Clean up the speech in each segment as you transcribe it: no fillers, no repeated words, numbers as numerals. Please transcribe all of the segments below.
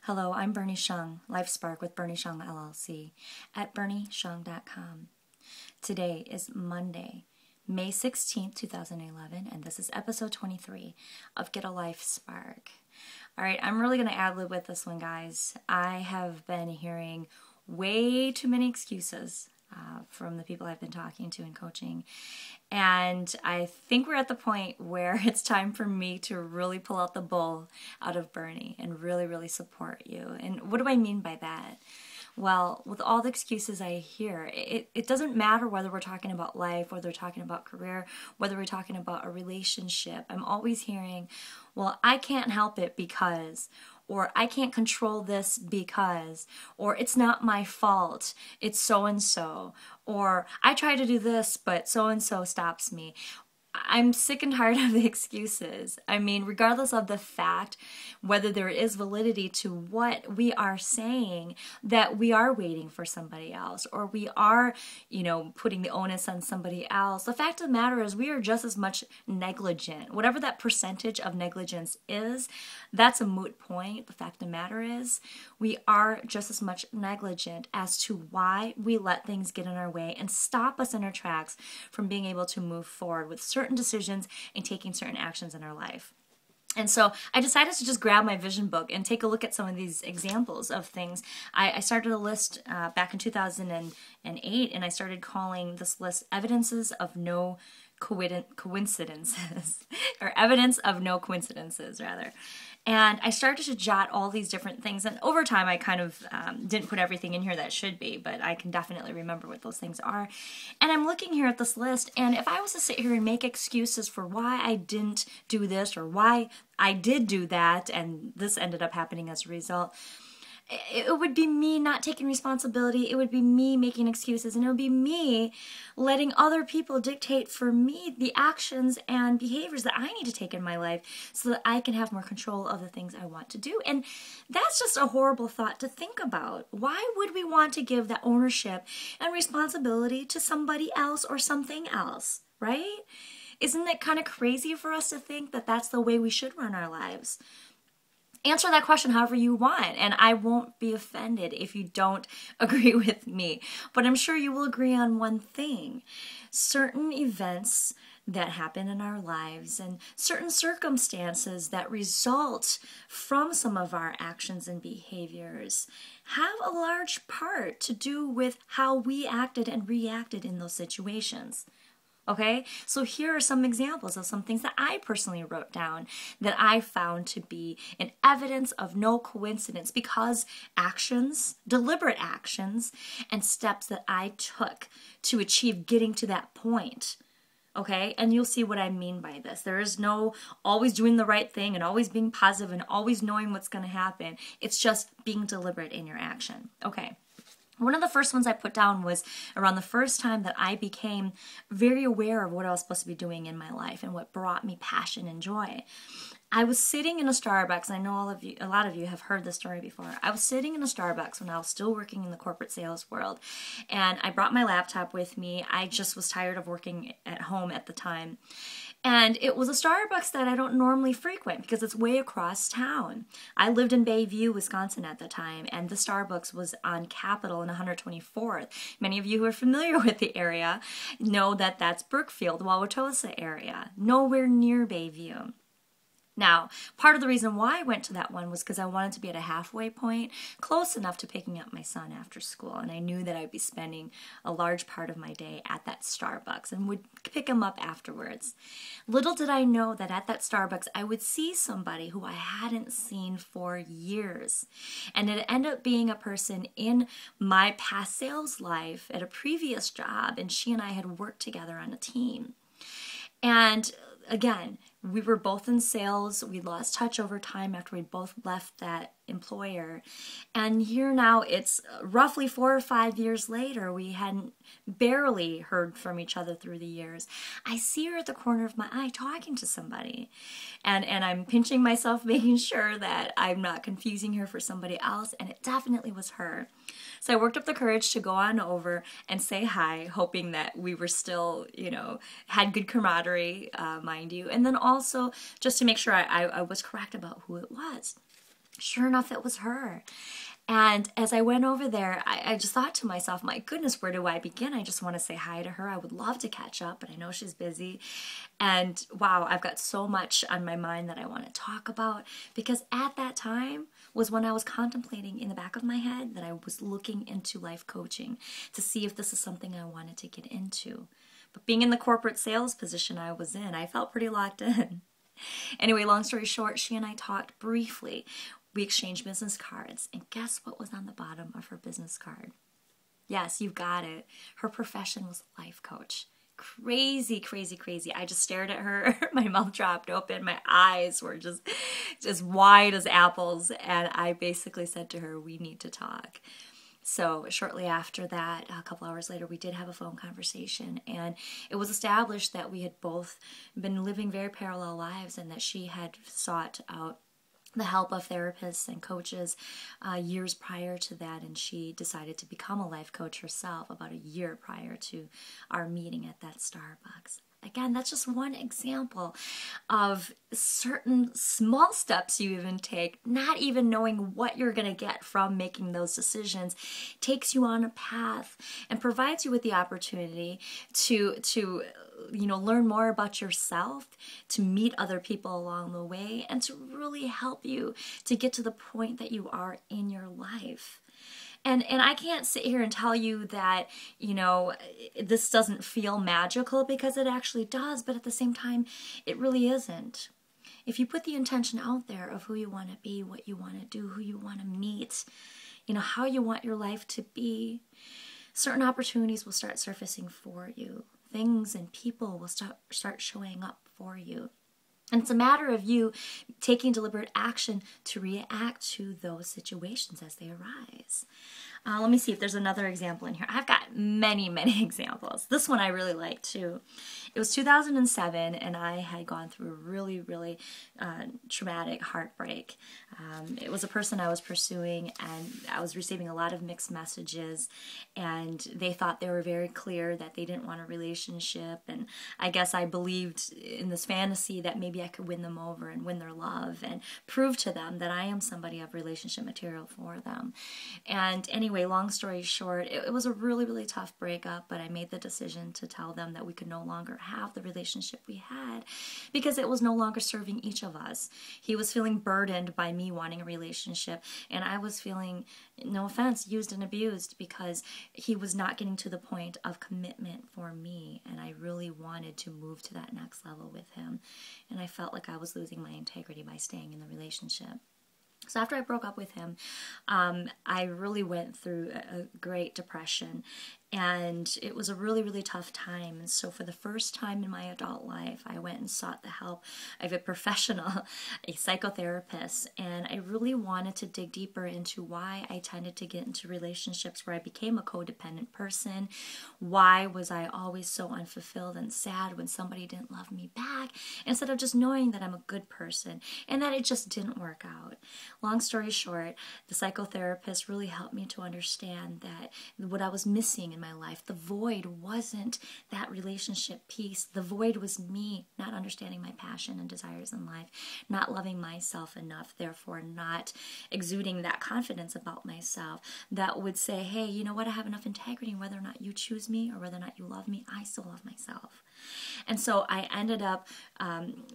Hello, I'm Berni Xiong, Life Spark with Berni Xiong LLC at bernixiong.com. Today is Monday, May 16th, 2011, and this is episode 23 of Get a Life Spark. All right, I'm really going to ad-lib with this one, guys. I have been hearing way too many excuses from the people I've been talking to and coaching. And I think we're at the point where it's time for me to really pull out the bull out of Berni and really, really support you. And what do I mean by that? Well, with all the excuses I hear, it doesn't matter whether we're talking about life, whether we're talking about career, whether we're talking about a relationship. I'm always hearing, well, I can't help it because, or I can't control this because, or it's not my fault, it's so-and-so, or I try to do this, but so-and-so stops me. I'm sick and tired of the excuses. I mean, regardless of the fact, whether there is validity to what we are saying, that we are waiting for somebody else, or we are, putting the onus on somebody else. The fact of the matter is we are just as much negligent. Whatever that percentage of negligence is, that's a moot point. The fact of the matter is we are just as much negligent as to why we let things get in our way and stop us in our tracks from being able to move forward with certain decisions and taking certain actions in our life. And so I decided to just grab my vision book and take a look at some of these examples of things. I started a list back in 2008, and I started calling this list Evidences of No Coincidences, or Evidence of No Coincidences, rather. And I started to jot all these different things. And over time, I kind of didn't put everything in here that should be, but I can definitely remember what those things are. And I'm looking here at this list, and if I was to sit here and make excuses for why I didn't do this or why I did do that, and this ended up happening as a result, it would be me not taking responsibility. It would be me making excuses, and it would be me letting other people dictate for me the actions and behaviors that I need to take in my life so that I can have more control of the things I want to do. And that's just a horrible thought to think about. Why would we want to give that ownership and responsibility to somebody else or something else, right? Isn't it kind of crazy for us to think that that's the way we should run our lives? Answer that question however you want, and I won't be offended if you don't agree with me. But I'm sure you will agree on one thing. Certain events that happen in our lives and certain circumstances that result from some of our actions and behaviors have a large part to do with how we acted and reacted in those situations. Okay, so here are some examples of some things that I personally wrote down that I found to be an evidence of no coincidence because actions, deliberate actions, and steps that I took to achieve getting to that point. Okay, and you'll see what I mean by this. There is no always doing the right thing and always being positive and always knowing what's going to happen. It's just being deliberate in your action. Okay. One of the first ones I put down was around the first time that I became very aware of what I was supposed to be doing in my life and what brought me passion and joy. I was sitting in a Starbucks, and I know a lot of you have heard this story before. I was sitting in a Starbucks when I was still working in the corporate sales world, and I brought my laptop with me. I just was tired of working at home at the time. And it was a Starbucks that I don't normally frequent because it's way across town. I lived in Bayview, Wisconsin at the time, and the Starbucks was on Capitol and 124th. Many of you who are familiar with the area know that that's Brookfield, Wauwatosa area, nowhere near Bayview. Now, part of the reason why I went to that one was because I wanted to be at a halfway point, close enough to picking up my son after school, and I knew that I'd be spending a large part of my day at that Starbucks and would pick him up afterwards. Little did I know that at that Starbucks I would see somebody who I hadn't seen for years, and it ended up being a person in my past sales life at a previous job, and she and I had worked together on a team. And again, we were both in sales. We lost touch over time after we both left that employer. And here now, it's roughly 4 or 5 years later, we hadn't barely heard from each other through the years. I see her at the corner of my eye talking to somebody. And I'm pinching myself, making sure that I'm not confusing her for somebody else. And it definitely was her. So I worked up the courage to go on over and say hi, hoping that we were still, had good camaraderie, mind you. And then also just to make sure I was correct about who it was. Sure enough, it was her. And as I went over there, I just thought to myself, my goodness, where do I begin? I just want to say hi to her. I would love to catch up, but I know she's busy. And wow, I've got so much on my mind that I want to talk about, because at that time was when I was contemplating in the back of my head that I was looking into life coaching to see if this is something I wanted to get into. But being in the corporate sales position I was in, I felt pretty locked in. Anyway, long story short, she and I talked briefly. We exchanged business cards, and guess what was on the bottom of her business card? Yes, you got it. Her profession was life coach. Crazy, crazy, crazy. I just stared at her. My mouth dropped open. My eyes were just wide as apples. And I basically said to her, we need to talk. So shortly after that, a couple hours later, we did have a phone conversation, and it was established that we had both been living very parallel lives, and that she had sought out the help of therapists and coaches years prior to that, and she decided to become a life coach herself about a year prior to our meeting at that Starbucks. Again, that's just one example of certain small steps you even take, not even knowing what you're going to get from making those decisions, takes you on a path and provides you with the opportunity to learn more about yourself, to meet other people along the way, and to really help you to get to the point that you are in your life. And I can't sit here and tell you that, this doesn't feel magical, because it actually does, but at the same time, it really isn't. If you put the intention out there of who you want to be, what you want to do, who you want to meet, how you want your life to be, certain opportunities will start surfacing for you. Things and people will start showing up for you. And it's a matter of you taking deliberate action to react to those situations as they arise. Let me see if there's another example in here. I've got many, many examples. This one I really like too. It was 2007, and I had gone through a really, really traumatic heartbreak. It was a person I was pursuing, and I was receiving a lot of mixed messages, and they thought they were very clear that they didn't want a relationship, and I guess I believed in this fantasy that maybe I could win them over and win their love and prove to them that I am somebody of relationship material for them. And anyway, long story short, it was a really, really tough breakup, but I made the decision to tell them that we could no longer have the relationship we had because it was no longer serving each of us. He was feeling burdened by me wanting a relationship, and I was feeling, no offense, used and abused because he was not getting to the point of commitment for me, and I really wanted to move to that next level with him, and I felt like I was losing my integrity by staying in the relationship. So after I broke up with him, I really went through a great depression, and it was a really, really tough time. And so for the first time in my adult life, I went and sought the help of a professional, a psychotherapist, and I really wanted to dig deeper into why I tended to get into relationships where I became a codependent person. Why was I always so unfulfilled and sad when somebody didn't love me back, instead of just knowing that I'm a good person and that it just didn't work out. Long story short, the psychotherapist really helped me to understand that what I was missing in my life, the void wasn't that relationship piece. The void was me not understanding my passion and desires in life, not loving myself enough, therefore not exuding that confidence about myself that would say, hey, you know what, I have enough integrity, whether or not you choose me or whether or not you love me, I still love myself. And so I ended up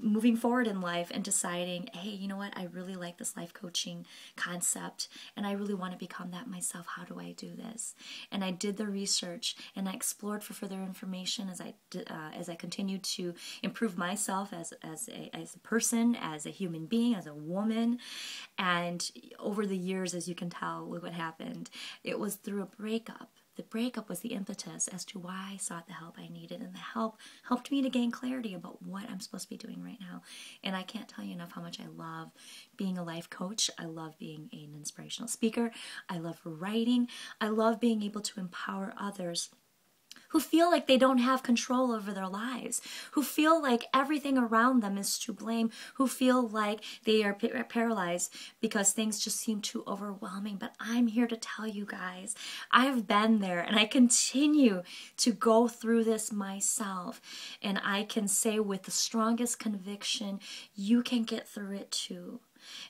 moving forward in life and deciding, hey, you know what, I really like this life coaching concept and I really want to become that myself. How do I do this? And I did the research and I explored for further information as I continued to improve myself as a person, as a human being, as a woman. And over the years, as you can tell, look what happened. It was through a breakup. The breakup was the impetus as to why I sought the help I needed, and the help helped me to gain clarity about what I'm supposed to be doing right now. And I can't tell you enough how much I love being a life coach. I love being an inspirational speaker. I love writing. I love being able to empower others who feel like they don't have control over their lives, who feel like everything around them is to blame, who feel like they are paralyzed because things just seem too overwhelming. But I'm here to tell you guys, I've been there and I continue to go through this myself. And I can say with the strongest conviction, you can get through it too.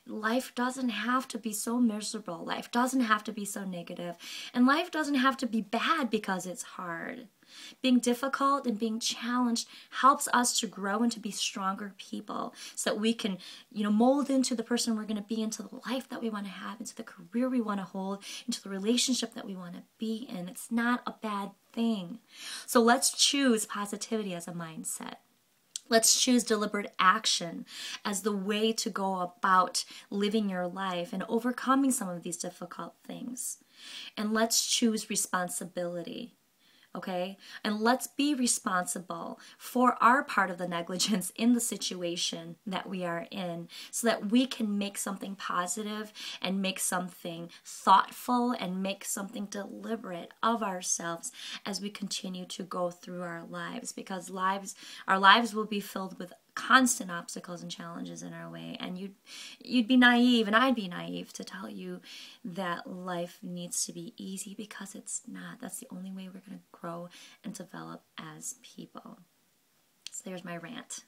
Life doesn't have to be so miserable. Life doesn't have to be so negative. And life doesn't have to be bad because it's hard. Being difficult and being challenged helps us to grow and to be stronger people so that we can, mold into the person we're going to be, into the life that we want to have, into the career we want to hold, into the relationship that we want to be in. It's not a bad thing. So let's choose positivity as a mindset. Let's choose deliberate action as the way to go about living your life and overcoming some of these difficult things. And let's choose responsibility. Okay? And let's be responsible for our part of the negligence in the situation that we are in so that we can make something positive and make something thoughtful and make something deliberate of ourselves as we continue to go through our lives, because our lives will be filled with constant obstacles and challenges in our way, and you'd be naive, and I'd be naive to tell you that life needs to be easy, because it's not. That's the only way we're going to grow and develop as people. So there's my rant.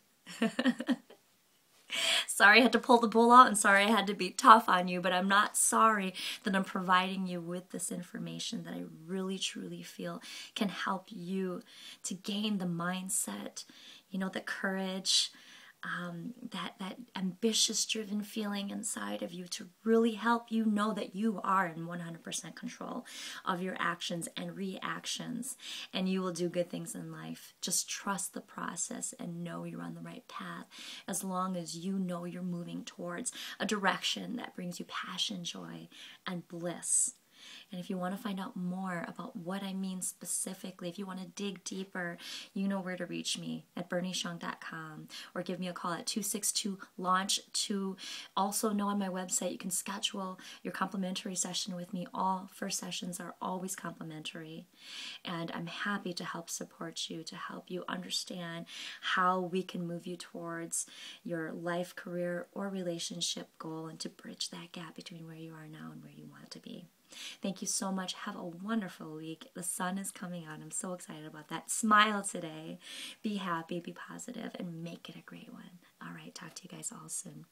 Sorry I had to pull the bull out, and sorry I had to be tough on you, but I'm not sorry that I'm providing you with this information that I really truly feel can help you to gain the mindset, the courage, that ambitious driven feeling inside of you to really help you know that you are in 100% control of your actions and reactions, and you will do good things in life. Just trust the process and know you're on the right path, as long as you know you're moving towards a direction that brings you passion, joy, and bliss. And if you want to find out more about what I mean specifically, if you want to dig deeper, you know where to reach me at bernixiong.com, or give me a call at 262-LAUNCH. To also know on my website, you can schedule your complimentary session with me. All first sessions are always complimentary, and I'm happy to help support you, to help you understand how we can move you towards your life, career, or relationship goal, and to bridge that gap between where you are now and where you want to be. Thank you so much. Have a wonderful week. The sun is coming out. I'm so excited about that. Smile today. Be happy, be positive, and make it a great one. All right, talk to you guys all soon.